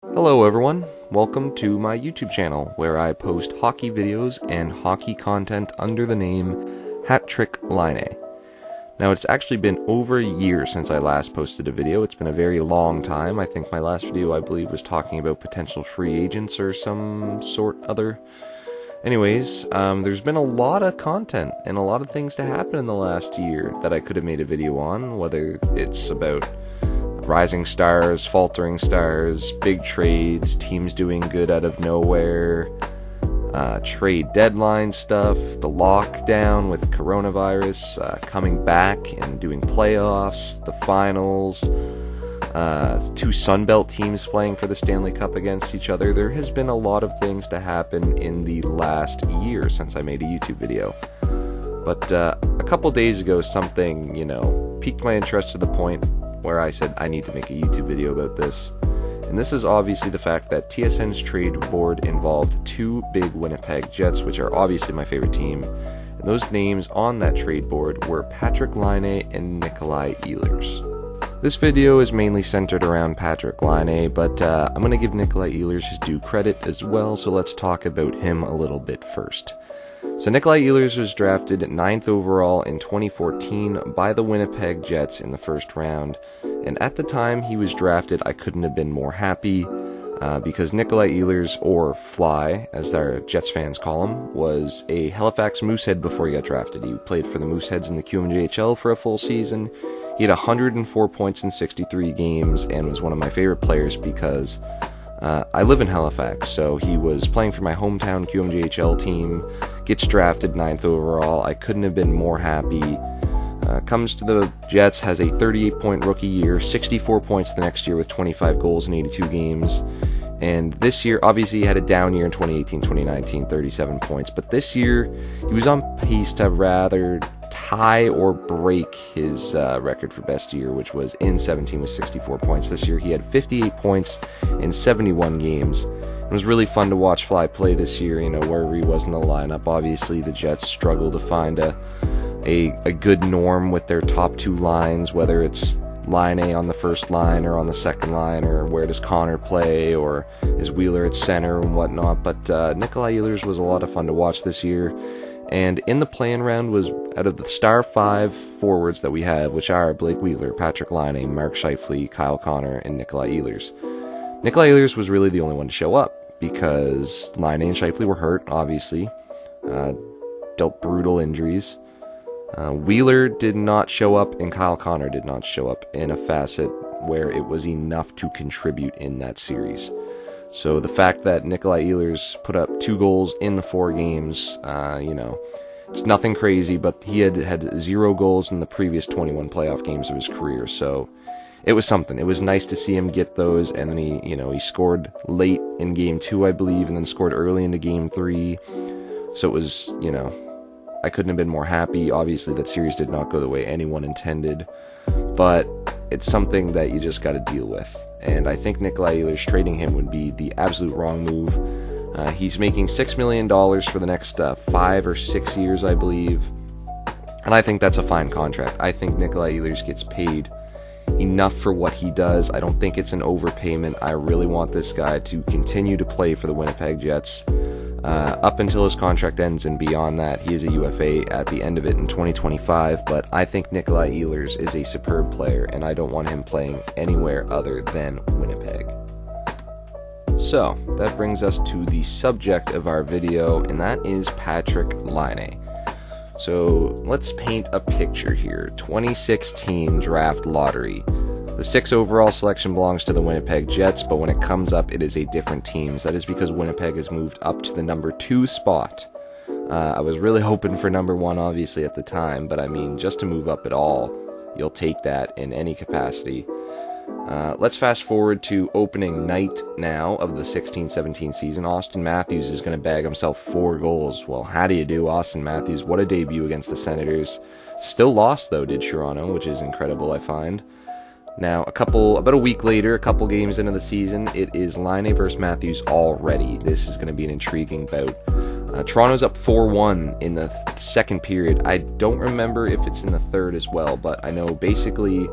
Hello everyone, welcome to my YouTube channel where I post hockey videos and hockey content under the name Patrik Laine. Now it's actually been over a year since I last posted a video. It's been a very long time. I think my last video I believe was talking about potential free agents or some sort other. Anyways, there's been a lot of content and a lot of things to happen in the last year that I could have made a video on, whether it's about rising stars, faltering stars, big trades, teams doing good out of nowhere, trade deadline stuff, the lockdown with coronavirus, coming back and doing playoffs, the finals, two Sunbelt teams playing for the Stanley Cup against each other. There has been a lot of things to happen in the last year since I made a YouTube video. But a couple days ago, something, piqued my interest to the point where I said I need to make a YouTube video about this. And this is obviously the fact that TSN's trade board involved two big Winnipeg Jets, which are obviously my favorite team. And those names on that trade board were Patrik Laine and Nikolai Ehlers. This video is mainly centered around Patrik Laine, but I'm going to give Nikolai Ehlers his due credit as well, so let's talk about him a little bit first. So Nikolai Ehlers was drafted 9th overall in 2014 by the Winnipeg Jets in the first round, and at the time he was drafted I couldn't have been more happy because Nikolai Ehlers, or Fly as our Jets fans call him, was a Halifax Moosehead before he got drafted. He played for the Mooseheads in the QMJHL for a full season. He had 104 points in 63 games and was one of my favorite players because I live in Halifax, so he was playing for my hometown QMJHL team, gets drafted 9th overall. I couldn't have been more happy. Comes to the Jets, has a 38-point rookie year, 64 points the next year with 25 goals in 82 games. And this year, obviously he had a down year in 2018-2019, 37 points. But this year, he was on pace to rather tie or break his record for best year, which was in 17 with 64 points. This year he had 58 points in 71 games. It was really fun to watch Fly play this year, wherever he was in the lineup. Obviously the Jets struggle to find a good norm with their top two lines, whether it's Laine on the first line or on the second line, or where does Connor play, or is Wheeler at center and whatnot. But Nikolai Ehlers was a lot of fun to watch this year. And in the play-in round was, out of the star 5 forwards that we have, which are Blake Wheeler, Patrik Laine, Mark Scheifele, Kyle Connor, and Nikolai Ehlers. Nikolai Ehlers was really the only one to show up, because Laine and Scheifele were hurt, obviously, dealt brutal injuries. Wheeler did not show up, and Kyle Connor did not show up in a facet where it was enough to contribute in that series. So the fact that Nikolai Ehlers put up 2 goals in the 4 games, it's nothing crazy, but he had 0 goals in the previous 21 playoff games of his career, so it was something. It was nice to see him get those, and then he scored late in Game 2, I believe, and then scored early into Game 3, so it was, I couldn't have been more happy. Obviously, that series did not go the way anyone intended, but it's something that you just got to deal with. And I think Nikolai Ehlers trading him would be the absolute wrong move. He's making $6 million for the next 5 or 6 years, I believe. And I think that's a fine contract. I think Nikolai Ehlers gets paid enough for what he does. I don't think it's an overpayment. I really want this guy to continue to play for the Winnipeg Jets up until his contract ends, and beyond that he is a UFA at the end of it in 2025. But I think Nikolai Ehlers is a superb player, and I don't want him playing anywhere other than Winnipeg. So that brings us to the subject of our video, and that is Patrik Laine. So let's paint a picture here. 2016 draft lottery. The 6th overall selection belongs to the Winnipeg Jets, but when it comes up, it is a different team. That is because Winnipeg has moved up to the number 2 spot. I was really hoping for number 1, obviously, at the time, but I mean, just to move up at all, you'll take that in any capacity. Let's fast forward to opening night now of the 16-17 season. Austin Matthews is going to bag himself 4 goals. Well, how do you do, Austin Matthews? What a debut against the Senators. Still lost, though, did Toronto, which is incredible, I find. Now, about a week later, a couple games into the season, it is Laine versus Matthews already. This is going to be an intriguing bout. Toronto's up 4-1 in the second period. I don't remember if it's in the third as well, but I know basically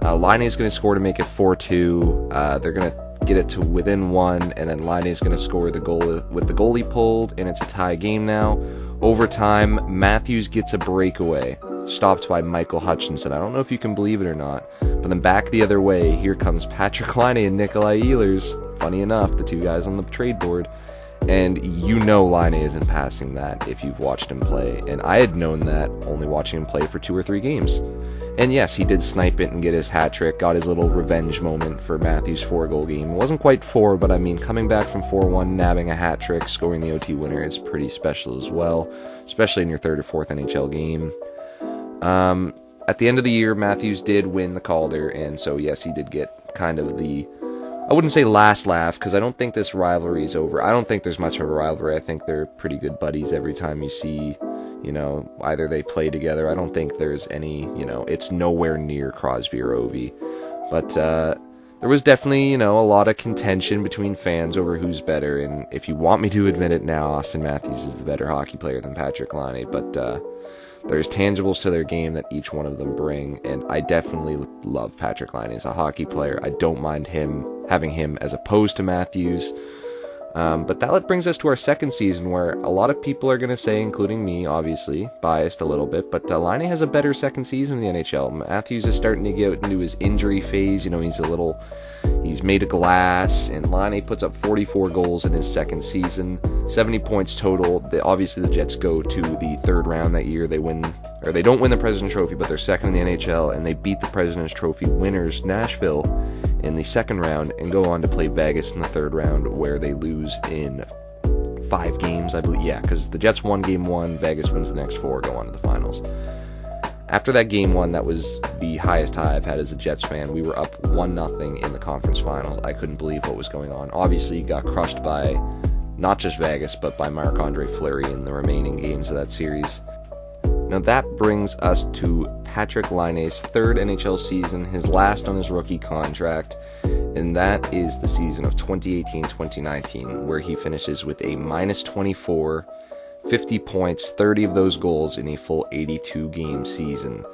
Laine is going to score to make it 4-2. They're going to get it to within one, and then Laine is going to score the goal with the goalie pulled, and it's a tie game now. Overtime, Matthews gets a breakaway, stopped by Michael Hutchinson. I don't know if you can believe it or not, but then back the other way, here comes Patrik Laine and Nikolai Ehlers. Funny enough, the two guys on the trade board. And you know Laine isn't passing that if you've watched him play. And I had known that only watching him play for 2 or 3 games. And yes, he did snipe it and get his hat trick, got his little revenge moment for Matthews' 4-goal game. It wasn't quite 4, but I mean, coming back from 4-1, nabbing a hat trick, scoring the OT winner is pretty special as well, especially in your 3rd or 4th NHL game. At the end of the year, Matthews did win the Calder, and so yes, he did get kind of the, I wouldn't say last laugh, because I don't think this rivalry is over. I don't think there's much of a rivalry. I think they're pretty good buddies every time you see, either they play together. I don't think there's any, it's nowhere near Crosby or Ovi. But there was definitely, a lot of contention between fans over who's better, and if you want me to admit it now, Austin Matthews is the better hockey player than Patrik Laine, but there's tangibles to their game that each one of them bring, and I definitely love Patrik Laine as a hockey player. I don't mind having him as opposed to Matthews. But that brings us to our second season, where a lot of people are going to say, including me, obviously, biased a little bit, but Laine has a better second season in the NHL. Matthews is starting to get into his injury phase. He's made of glass, and Laine puts up 44 goals in his second season, 70 points total. Obviously, the Jets go to the 3rd round that year. They don't win the President's Trophy, but they're second in the NHL, and they beat the President's Trophy winners, Nashville, in the 2nd round, and go on to play Vegas in the 3rd round, where they lose in 5 games, I believe. Yeah, because the Jets won game 1, Vegas wins the next 4, go on to the finals. After that game 1, that was the highest high I've had as a Jets fan. We were up 1-0 in the conference final. I couldn't believe what was going on. Obviously, got crushed by not just Vegas, but by Marc-Andre Fleury in the remaining games of that series. Now that brings us to Patrik Laine's 3rd NHL season, his last on his rookie contract, and that is the season of 2018-2019, where he finishes with a -24, 50 points, 30 of those goals in a full 82-game season.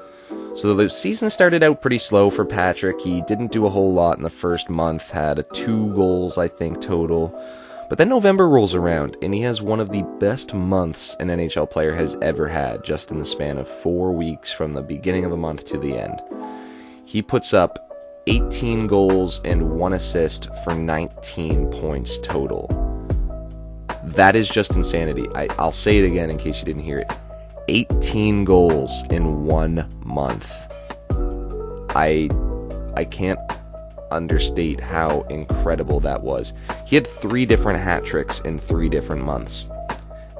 So the season started out pretty slow for Patrik. He didn't do a whole lot in the first month, had 2 goals, I think, total. But then November rolls around, and he has one of the best months an NHL player has ever had, just in the span of 4 weeks from the beginning of a month to the end. He puts up 18 goals and 1 assist for 19 points total. That is just insanity. I'll say it again in case you didn't hear it. 18 goals in 1 month. I can't understate how incredible that was. He had 3 different hat tricks in 3 different months.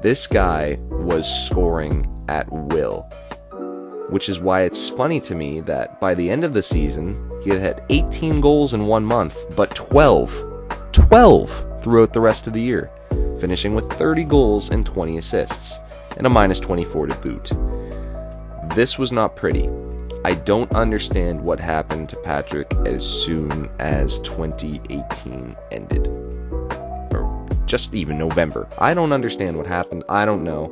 This guy was scoring at will, which is why it's funny to me that by the end of the season, he had 18 goals in 1 month, but 12 throughout the rest of the year, finishing with 30 goals and 20 assists, and a -24 to boot. This was not pretty. I don't understand what happened to Patrik as soon as 2018 ended. Or just even November. I don't understand what happened. I don't know.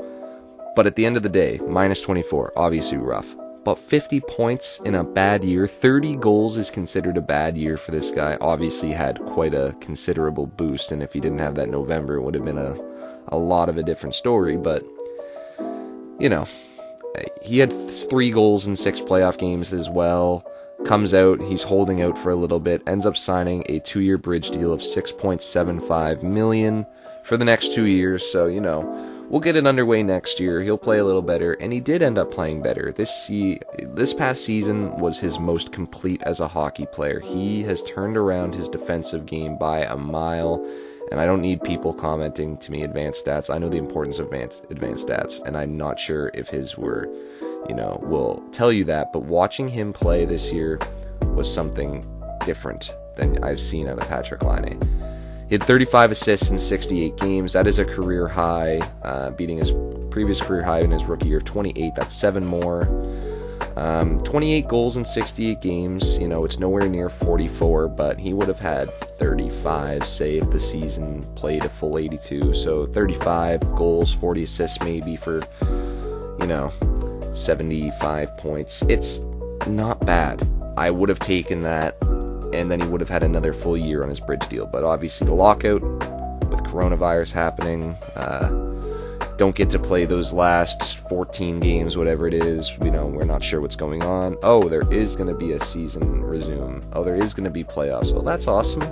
But at the end of the day, -24, obviously rough. But 50 points in a bad year, 30 goals is considered a bad year for this guy. Obviously had quite a considerable boost, and if he didn't have that November, it would have been a lot of a different story. But, he had 3 goals in 6 playoff games as well. Comes out, he's holding out for a little bit, ends up signing a 2-year bridge deal of $6.75 million for the next 2 years. So, we'll get it underway next year. He'll play a little better, and he did end up playing better. This past season was his most complete as a hockey player. He has turned around his defensive game by a mile. And I don't need people commenting to me advanced stats. I know the importance of advanced stats, and I'm not sure if his were, will tell you that. But watching him play this year was something different than I've seen out of Patrik Laine. He had 35 assists in 68 games. That is a career high, beating his previous career high in his rookie year of 28. That's 7 more. 28 goals in 68 games, it's nowhere near 44, but he would have had 35, say, if the season played a full 82, so 35 goals, 40 assists maybe for, 75 points. It's not bad. I would have taken that and then he would have had another full year on his bridge deal. But obviously the lockout with coronavirus happening, don't get to play those last 14 games, whatever it is. We're not sure what's going on. Oh, there is going to be a season resume. Oh, there is going to be playoffs. Oh, that's awesome.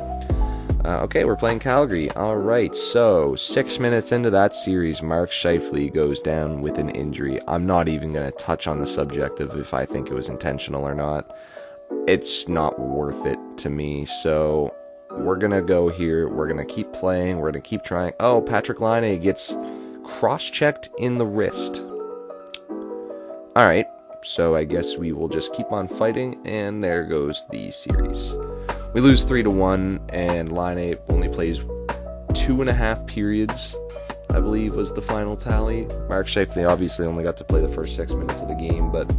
Okay, we're playing Calgary. All right, so 6 minutes into that series, Mark Scheifele goes down with an injury. I'm not even going to touch on the subject of if I think it was intentional or not. It's not worth it to me, so we're going to go here. We're going to keep playing. We're going to keep trying. Oh, Patrik Laine gets cross-checked in the wrist. All right, so I guess we will just keep on fighting, and there goes the series. We lose 3-1, and Laine only plays 2.5 periods, I believe was the final tally. Mark Scheifele obviously only got to play the first 6 minutes of the game, but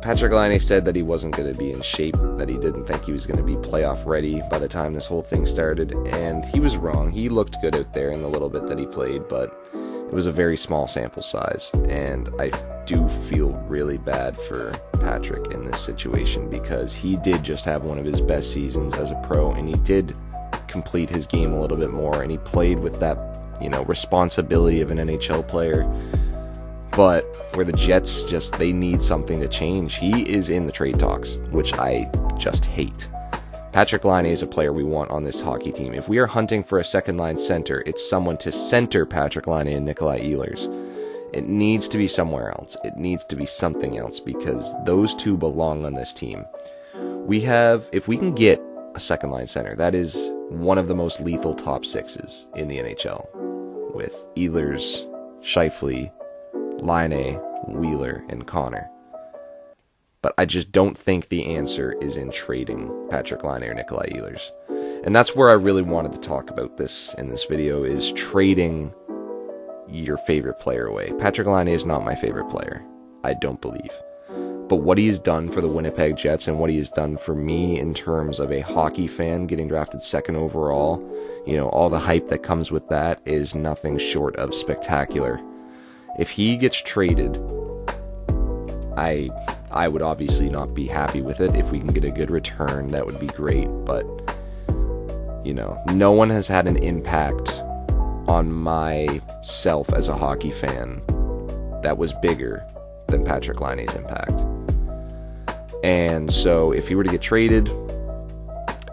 Patrik Laine said that he wasn't going to be in shape, that he didn't think he was going to be playoff ready by the time this whole thing started, and he was wrong. He looked good out there in the little bit that he played, but it was a very small sample size, and I do feel really bad for Patrik in this situation because he did just have one of his best seasons as a pro, and he did complete his game a little bit more, and he played with that, responsibility of an NHL player. But where the Jets they need something to change. He is in the trade talks, which I just hate. Patrik Laine is a player we want on this hockey team. If we are hunting for a second-line center, it's someone to center Patrik Laine and Nikolai Ehlers. It needs to be somewhere else. It needs to be something else because those two belong on this team. If we can get a second-line center, that is one of the most lethal top sixes in the NHL. With Ehlers, Scheifele, Laine, Wheeler, and Connor. But I just don't think the answer is in trading Patrik Laine or Nikolai Ehlers. And that's where I really wanted to talk about this in this video, is trading your favorite player away. Patrik Laine is not my favorite player, I don't believe. But what he has done for the Winnipeg Jets and what he has done for me in terms of a hockey fan getting drafted second overall, all the hype that comes with that is nothing short of spectacular. If he gets traded, I would obviously not be happy with it. If we can get a good return, that would be great. But, no one has had an impact on myself as a hockey fan that was bigger than Patrik Laine's impact. And so if he were to get traded,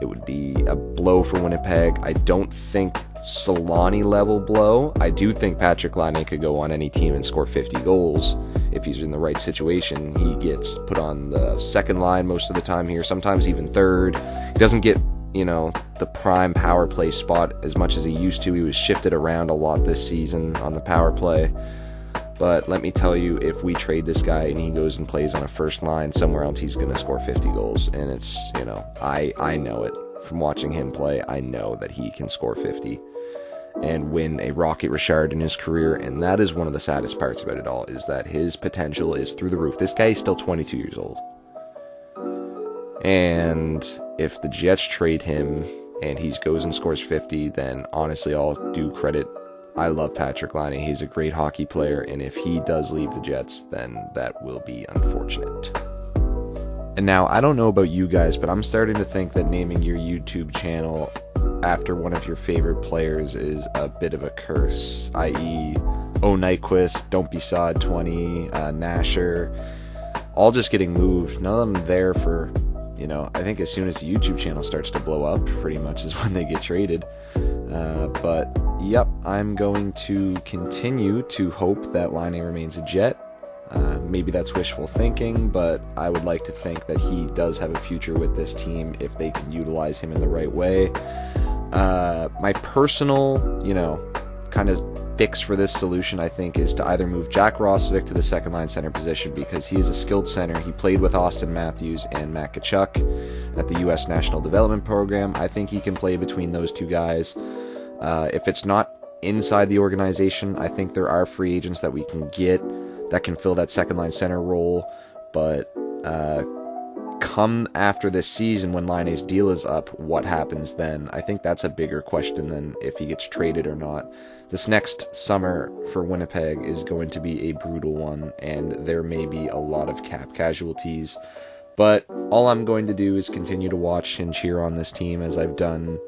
it would be a blow for Winnipeg. I don't think Solani level blow. I do think Patrik Laine could go on any team and score 50 goals if he's in the right situation. He gets put on the second line most of the time here, sometimes even third. He doesn't get, the prime power play spot as much as he used to. He was shifted around a lot this season on the power play. But let me tell you, if we trade this guy and he goes and plays on a first line somewhere else, he's going to score 50 goals. And it's, I know it. From watching him play, I know that he can score 50 and win a Rocket Richard in his career. And that is one of the saddest parts about it all, is that his potential is through the roof. This guy is still 22 years old. And if the Jets trade him and he goes and scores 50, then honestly, I'll do credit. I love Patrik Laine. He's a great hockey player, and if he does leave the Jets, then that will be unfortunate. And now, I don't know about you guys, but I'm starting to think that naming your YouTube channel after one of your favorite players is a bit of a curse, i.e. Oh Nyquist, Don't Be Sod 20, Nasher, all just getting moved. None of them there for, I think as soon as the YouTube channel starts to blow up, pretty much is when they get traded. But yep, I'm going to continue to hope that Laine remains a Jet. Maybe that's wishful thinking, but I would like to think that he does have a future with this team if they can utilize him in the right way. My personal, kind of fix for this solution, I think, is to either move Jack Roslovic to the second line center position because he is a skilled center. He played with Austin Matthews and Matt Tkachuk at the U.S. National Development Program. I think he can play between those two guys. If it's not inside the organization, I think there are free agents that we can get that can fill that second line center role. But come after this season when Laine's deal is up, what happens then? I think that's a bigger question than if he gets traded or not. This next summer for Winnipeg is going to be a brutal one, and there may be a lot of cap casualties. But all I'm going to do is continue to watch and cheer on this team, as I've done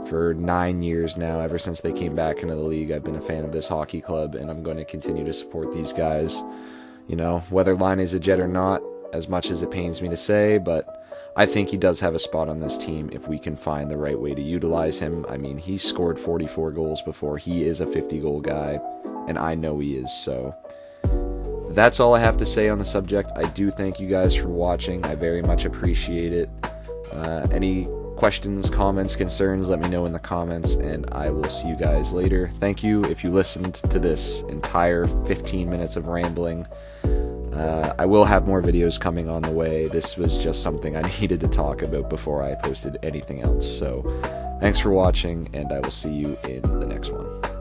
for 9 years now. Ever since they came back into the league, I've been a fan of this hockey club, and I'm going to continue to support these guys. You know, whether Laine's a Jet or not, as much as it pains me to say, but I think he does have a spot on this team if we can find the right way to utilize him. I mean, he's scored 44 goals before. He is a 50-goal guy, and I know he is, so that's all I have to say on the subject. I do thank you guys for watching. I very much appreciate it. Any questions, comments, concerns, let me know in the comments, and I will see you guys later. Thank you if you listened to this entire 15 minutes of rambling. I will have more videos coming on the way. This was just something I needed to talk about before I posted anything else. So thanks for watching, and I will see you in the next one.